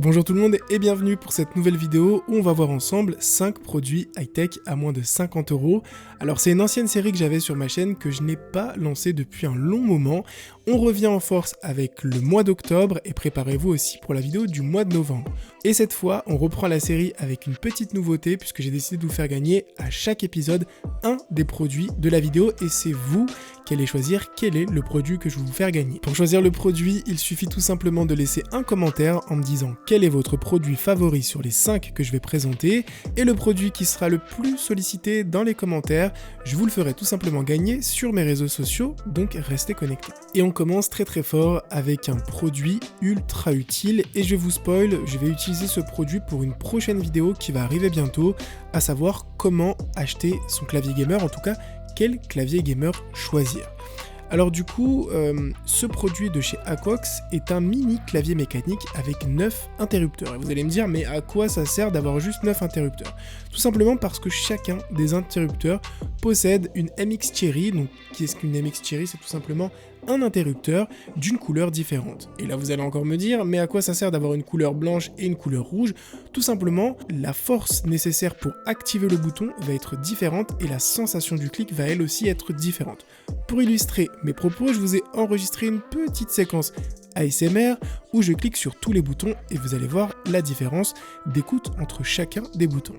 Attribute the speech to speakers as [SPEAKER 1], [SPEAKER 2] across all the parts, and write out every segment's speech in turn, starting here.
[SPEAKER 1] Bonjour tout le monde et bienvenue pour cette nouvelle vidéo où on va voir ensemble 5 produits high-tech à moins de 50 €. Alors c'est une ancienne série que j'avais sur ma chaîne que je n'ai pas lancée depuis un long moment. On revient en force avec le mois d'octobre et préparez-vous aussi pour la vidéo du mois de novembre. Et cette fois, on reprend la série avec une petite nouveauté puisque j'ai décidé de vous faire gagner à chaque épisode un des produits de la vidéo et c'est vous qui allez choisir quel est le produit que je vais vous faire gagner. Pour choisir le produit, il suffit tout simplement de laisser un commentaire en me disant quel est votre produit favori sur les 5 que je vais présenter et le produit qui sera le plus sollicité dans les commentaires, je vous le ferai tout simplement gagner sur mes réseaux sociaux, donc restez connectés. Et on commence très fort avec un produit ultra utile et je vous spoil, je vais utiliser ce produit pour une prochaine vidéo qui va arriver bientôt, à savoir comment acheter son clavier gamer, en tout cas quel clavier gamer choisir. Alors du coup, ce produit de chez Aquox est un mini clavier mécanique avec 9 interrupteurs. Et vous allez me dire, mais à quoi ça sert d'avoir juste 9 interrupteurs? Tout simplement parce que chacun des interrupteurs possède une MX Cherry. Donc qu'est-ce qu'une MX Cherry? C'est tout simplement un interrupteur d'une couleur différente. Et là vous allez encore me dire, mais à quoi ça sert d'avoir une couleur blanche et une couleur rouge? Tout simplement, la force nécessaire pour activer le bouton va être différente et la sensation du clic va elle aussi être différente. Pour illustrer mes propos, je vous ai enregistré une petite séquence ASMR où je clique sur tous les boutons et vous allez voir la différence d'écoute entre chacun des boutons.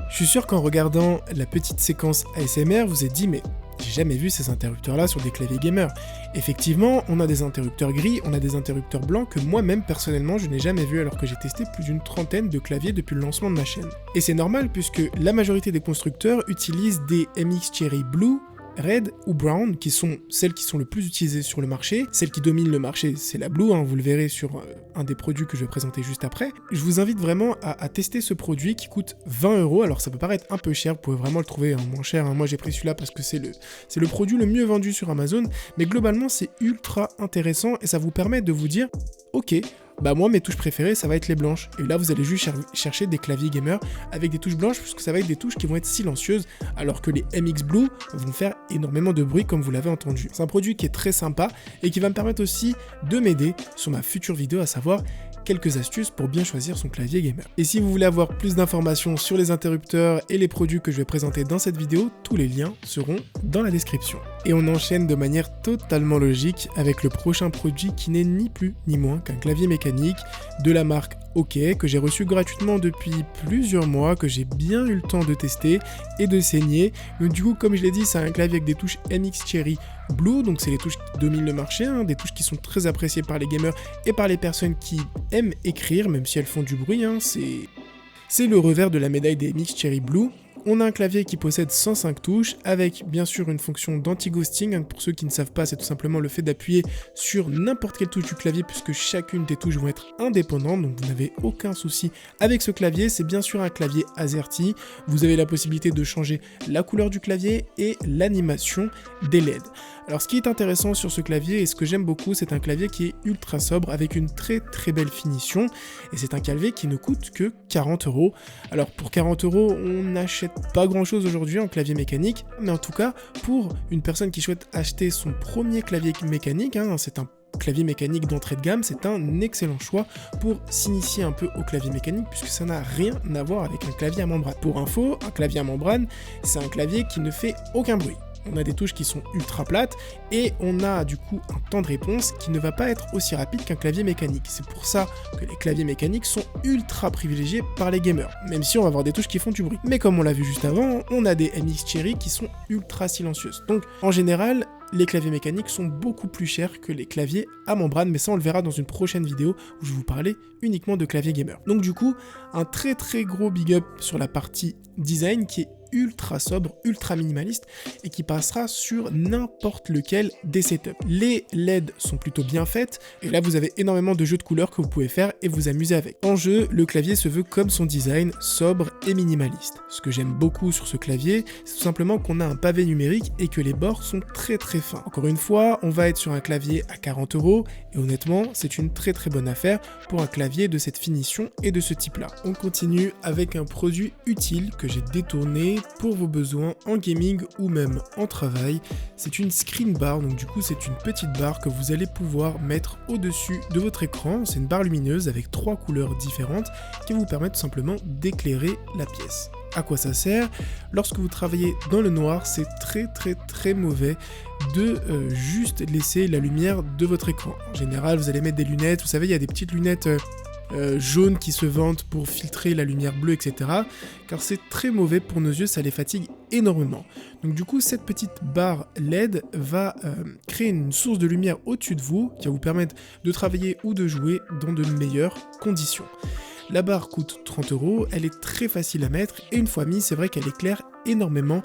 [SPEAKER 1] Je suis sûr qu'en regardant la petite séquence ASMR, vous êtes dit mais j'ai jamais vu ces interrupteurs là sur des claviers gamer. Effectivement, on a des interrupteurs gris, on a des interrupteurs blancs que moi-même personnellement je n'ai jamais vu alors que j'ai testé plus d'une trentaine de claviers depuis le lancement de ma chaîne. Et c'est normal puisque la majorité des constructeurs utilisent des MX Cherry Blue, Red ou Brown, qui sont celles qui sont le plus utilisées sur le marché. Celle qui domine le marché, c'est la Blue, vous le verrez sur un des produits que je vais présenter juste après. Je vous invite vraiment à tester ce produit qui coûte 20 €. Alors ça peut paraître un peu cher, vous pouvez vraiment le trouver moins cher. Moi j'ai pris celui-là parce que c'est le produit le mieux vendu sur Amazon, mais globalement c'est ultra intéressant et ça vous permet de vous dire, ok, bah moi mes touches préférées ça va être les blanches et là vous allez juste chercher des claviers gamer avec des touches blanches puisque ça va être des touches qui vont être silencieuses alors que les MX Blue vont faire énormément de bruit comme vous l'avez entendu. C'est un produit qui est très sympa et qui va me permettre aussi de m'aider sur ma future vidéo, à savoir quelques astuces pour bien choisir son clavier gamer. Et si vous voulez avoir plus d'informations sur les interrupteurs et les produits que je vais présenter dans cette vidéo, tous les liens seront dans la description. Et on enchaîne de manière totalement logique avec le prochain produit qui n'est ni plus ni moins qu'un clavier mécanique de la marque OK, que j'ai reçu gratuitement depuis plusieurs mois, que j'ai bien eu le temps de tester et de saigner. Donc du coup, comme je l'ai dit, c'est un clavier avec des touches MX Cherry Blue, donc c'est les touches qui dominent le marché, des touches qui sont très appréciées par les gamers et par les personnes qui aiment écrire, même si elles font du bruit, c'est le revers de la médaille des MX Cherry Blue. On a un clavier qui possède 105 touches avec bien sûr une fonction d'anti-ghosting. Pour ceux qui ne savent pas, c'est tout simplement le fait d'appuyer sur n'importe quelle touche du clavier puisque chacune des touches vont être indépendantes, donc vous n'avez aucun souci avec ce clavier. C'est bien sûr un clavier AZERTY. Vous avez la possibilité de changer la couleur du clavier et l'animation des LED. Alors ce qui est intéressant sur ce clavier et ce que j'aime beaucoup, c'est un clavier qui est ultra sobre avec une très belle finition et c'est un clavier qui ne coûte que 40 €. Alors pour 40 €, on n'achète pas grand chose aujourd'hui en clavier mécanique, mais en tout cas pour une personne qui souhaite acheter son premier clavier mécanique, c'est un clavier mécanique d'entrée de gamme, c'est un excellent choix pour s'initier un peu au clavier mécanique puisque ça n'a rien à voir avec un clavier à membrane. Pour info, un clavier à membrane, c'est un clavier qui ne fait aucun bruit. On a des touches qui sont ultra plates et on a du coup un temps de réponse qui ne va pas être aussi rapide qu'un clavier mécanique. C'est pour ça que les claviers mécaniques sont ultra privilégiés par les gamers, même si on va avoir des touches qui font du bruit. Mais comme on l'a vu juste avant, on a des MX Cherry qui sont ultra silencieuses. Donc en général, les claviers mécaniques sont beaucoup plus chers que les claviers à membrane, mais ça on le verra dans une prochaine vidéo où je vais vous parler uniquement de clavier gamer. Donc du coup, un très gros big up sur la partie design qui est ultra sobre, ultra minimaliste et qui passera sur n'importe lequel des setups. Les LED sont plutôt bien faites et là vous avez énormément de jeux de couleurs que vous pouvez faire et vous amuser avec. En jeu, le clavier se veut comme son design, sobre et minimaliste. Ce que j'aime beaucoup sur ce clavier, c'est tout simplement qu'on a un pavé numérique et que les bords sont très fins. Encore une fois, on va être sur un clavier à 40 € et honnêtement, c'est une très bonne affaire pour un clavier de cette finition et de ce type là. On continue avec un produit utile que j'ai détourné pour vos besoins en gaming ou même en travail. C'est une screen bar, donc du coup c'est une petite barre que vous allez pouvoir mettre au-dessus de votre écran. C'est une barre lumineuse avec 3 couleurs différentes qui vous permettent tout simplement d'éclairer la pièce. À quoi ça sert? Lorsque vous travaillez dans le noir, c'est très mauvais de juste laisser la lumière de votre écran. En général, vous allez mettre des lunettes, vous savez, il y a des petites lunettes jaunes qui se vendent pour filtrer la lumière bleue, etc. Car c'est très mauvais pour nos yeux, ça les fatigue énormément. Donc du coup, cette petite barre LED va créer une source de lumière au-dessus de vous qui va vous permettre de travailler ou de jouer dans de meilleures conditions. La barre coûte 30 €, elle est très facile à mettre et une fois mise, c'est vrai qu'elle éclaire énormément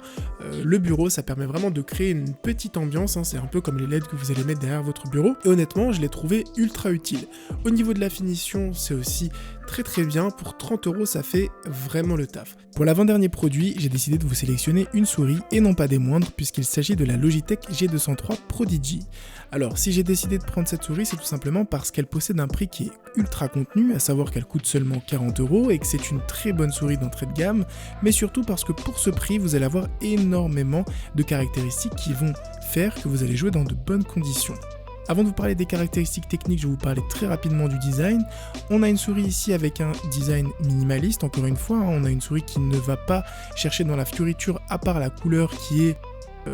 [SPEAKER 1] le bureau. Ça permet vraiment de créer une petite ambiance, hein. C'est un peu comme les LED que vous allez mettre derrière votre bureau et honnêtement, je l'ai trouvé ultra utile. Au niveau de la finition, c'est aussi très bien. Pour 30 €, ça fait vraiment le taf. Pour l'avant-dernier produit, j'ai décidé de vous sélectionner une souris et non pas des moindres puisqu'il s'agit de la Logitech G203 Prodigy. Alors, si j'ai décidé de prendre cette souris, c'est tout simplement parce qu'elle possède un prix qui est ultra contenu, à savoir qu'elle coûte seulement 40 € et que c'est une très bonne souris d'entrée de gamme, mais surtout parce que pour ce prix, vous allez avoir énormément de caractéristiques qui vont faire que vous allez jouer dans de bonnes conditions. Avant de vous parler des caractéristiques techniques, je vais vous parler très rapidement du design. On a une souris ici avec un design minimaliste, encore une fois, hein, on a une souris qui ne va pas chercher dans la fioriture à part la couleur qui est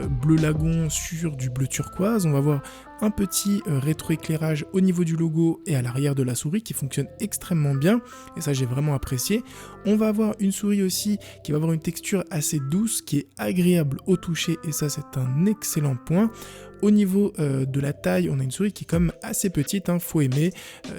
[SPEAKER 1] bleu lagon sur du bleu turquoise. On va voir un petit rétroéclairage au niveau du logo et à l'arrière de la souris qui fonctionne extrêmement bien et ça j'ai vraiment apprécié. On va avoir une souris aussi qui va avoir une texture assez douce qui est agréable au toucher et ça c'est un excellent point. Au niveau de la taille, on a une souris qui est quand même assez petite, hein, faut aimer.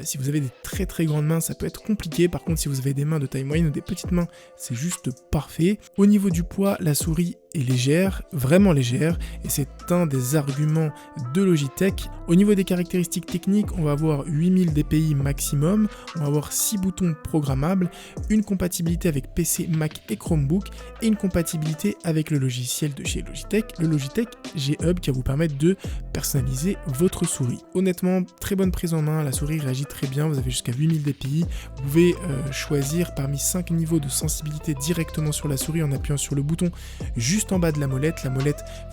[SPEAKER 1] Si vous avez des très grandes mains, ça peut être compliqué. Par contre, si vous avez des mains de taille moyenne ou des petites mains, c'est juste parfait. Au niveau du poids, la souris est légère, vraiment légère, et c'est un des arguments de Logitech. Au niveau des caractéristiques techniques, on va avoir 8000 dpi maximum, on va avoir 6 boutons programmables, une compatibilité avec PC, Mac et Chromebook, et une compatibilité avec le logiciel de chez Logitech, le Logitech G-Hub, qui va vous permettre de personnaliser votre souris. Honnêtement, très bonne prise en main, la souris réagit très bien, vous avez jusqu'à 8000 dpi, vous pouvez choisir parmi 5 niveaux de sensibilité directement sur la souris en appuyant sur le bouton juste en bas de la molette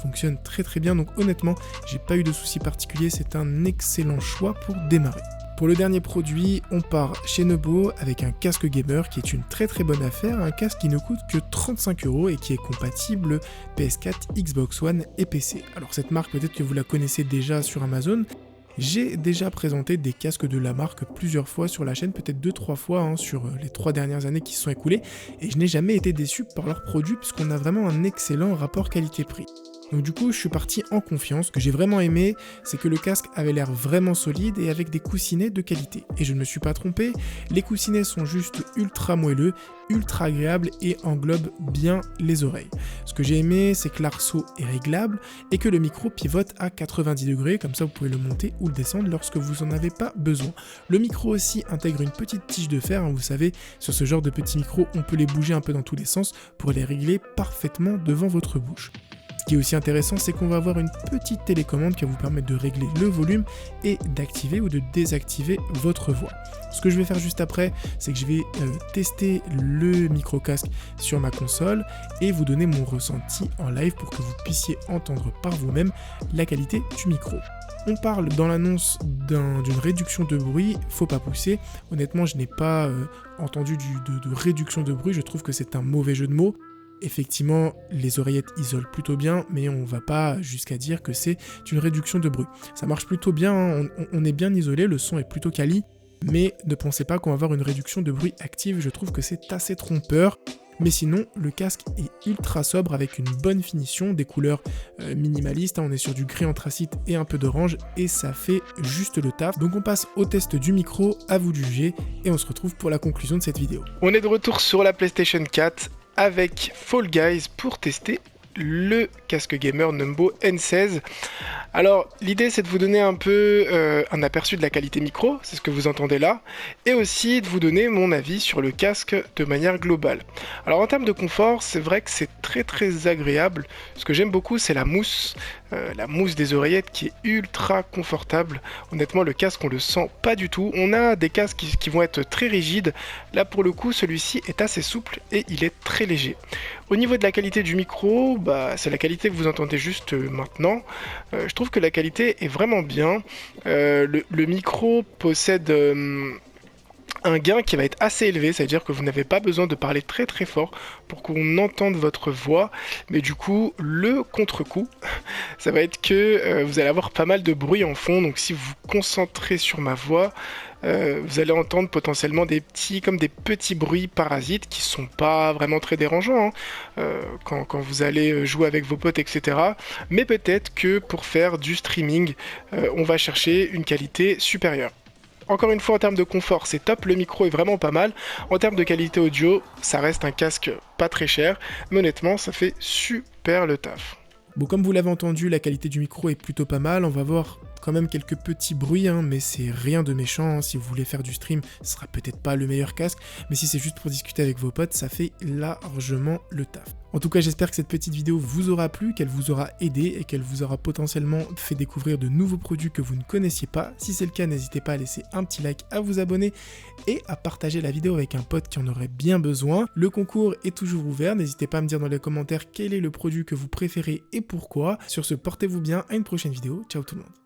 [SPEAKER 1] fonctionne très bien, donc honnêtement, j'ai pas eu de soucis particuliers, c'est un excellent choix pour démarrer. Pour le dernier produit, on part chez Nebo avec un casque gamer qui est une très bonne affaire, un casque qui ne coûte que 35 € et qui est compatible PS4, Xbox One et PC. Alors cette marque, peut-être que vous la connaissez déjà sur Amazon. J'ai déjà présenté des casques de la marque plusieurs fois sur la chaîne, peut-être 2-3 fois hein, sur les 3 dernières années qui se sont écoulées, et je n'ai jamais été déçu par leurs produits puisqu'on a vraiment un excellent rapport qualité-prix. Donc du coup, je suis parti en confiance. Ce que j'ai vraiment aimé, c'est que le casque avait l'air vraiment solide et avec des coussinets de qualité. Et je ne me suis pas trompé, les coussinets sont juste ultra moelleux, ultra agréables et englobent bien les oreilles. Ce que j'ai aimé, c'est que l'arceau est réglable et que le micro pivote à 90 degrés, comme ça vous pouvez le monter ou le descendre lorsque vous en avez pas besoin. Le micro aussi intègre une petite tige de fer, hein, vous savez, sur ce genre de petits micros, on peut les bouger un peu dans tous les sens pour les régler parfaitement devant votre bouche. Ce qui est aussi intéressant, c'est qu'on va avoir une petite télécommande qui va vous permettre de régler le volume et d'activer ou de désactiver votre voix. Ce que je vais faire juste après, c'est que je vais tester le micro-casque sur ma console et vous donner mon ressenti en live pour que vous puissiez entendre par vous-même la qualité du micro. On parle dans l'annonce d'une réduction de bruit, faut pas pousser. Honnêtement, je n'ai pas entendu de réduction de bruit, je trouve que c'est un mauvais jeu de mots. Effectivement, les oreillettes isolent plutôt bien, mais on va pas jusqu'à dire que c'est une réduction de bruit. Ça marche plutôt bien, hein, on est bien isolé, le son est plutôt quali, mais ne pensez pas qu'on va avoir une réduction de bruit active, je trouve que c'est assez trompeur. Mais sinon, le casque est ultra sobre avec une bonne finition, des couleurs minimalistes, hein, on est sur du gris anthracite et un peu d'orange, et ça fait juste le taf. Donc on passe au test du micro, à vous de juger, et on se retrouve pour la conclusion de cette vidéo. On est de retour sur la PlayStation 4, avec Fall Guys pour tester le casque gamer Numbo N16. Alors l'idée c'est de vous donner un peu un aperçu de la qualité micro, c'est ce que vous entendez là, et aussi de vous donner mon avis sur le casque de manière globale. Alors en termes de confort, c'est vrai que c'est très agréable. Ce que j'aime beaucoup c'est la mousse des oreillettes qui est ultra confortable. Honnêtement le casque on le sent pas du tout. On a des casques qui vont être très rigides, là pour le coup celui-ci est assez souple et il est très léger. Au niveau de la qualité du micro, c'est la qualité que vous entendez juste maintenant. Je trouve que la qualité est vraiment bien. Le micro possède un gain qui va être assez élevé, c'est-à-dire que vous n'avez pas besoin de parler très fort pour qu'on entende votre voix, mais du coup, le contre-coup, ça va être que vous allez avoir pas mal de bruit en fond, donc si vous vous concentrez sur ma voix, vous allez entendre potentiellement des petits bruits parasites qui sont pas vraiment très dérangeants quand vous allez jouer avec vos potes, etc. Mais peut-être que pour faire du streaming, on va chercher une qualité supérieure. Encore une fois, en termes de confort, c'est top, le micro est vraiment pas mal. En termes de qualité audio, ça reste un casque pas très cher, mais honnêtement, ça fait super le taf. Bon, comme vous l'avez entendu, la qualité du micro est plutôt pas mal. On va voir quand même quelques petits bruits, mais c'est rien de méchant. Si vous voulez faire du stream, ce sera peut-être pas le meilleur casque, mais si c'est juste pour discuter avec vos potes, ça fait largement le taf. En tout cas, j'espère que cette petite vidéo vous aura plu, qu'elle vous aura aidé et qu'elle vous aura potentiellement fait découvrir de nouveaux produits que vous ne connaissiez pas. Si c'est le cas, n'hésitez pas à laisser un petit like, à vous abonner et à partager la vidéo avec un pote qui en aurait bien besoin. Le concours est toujours ouvert, n'hésitez pas à me dire dans les commentaires quel est le produit que vous préférez et pourquoi. Sur ce, portez-vous bien, à une prochaine vidéo. Ciao tout le monde.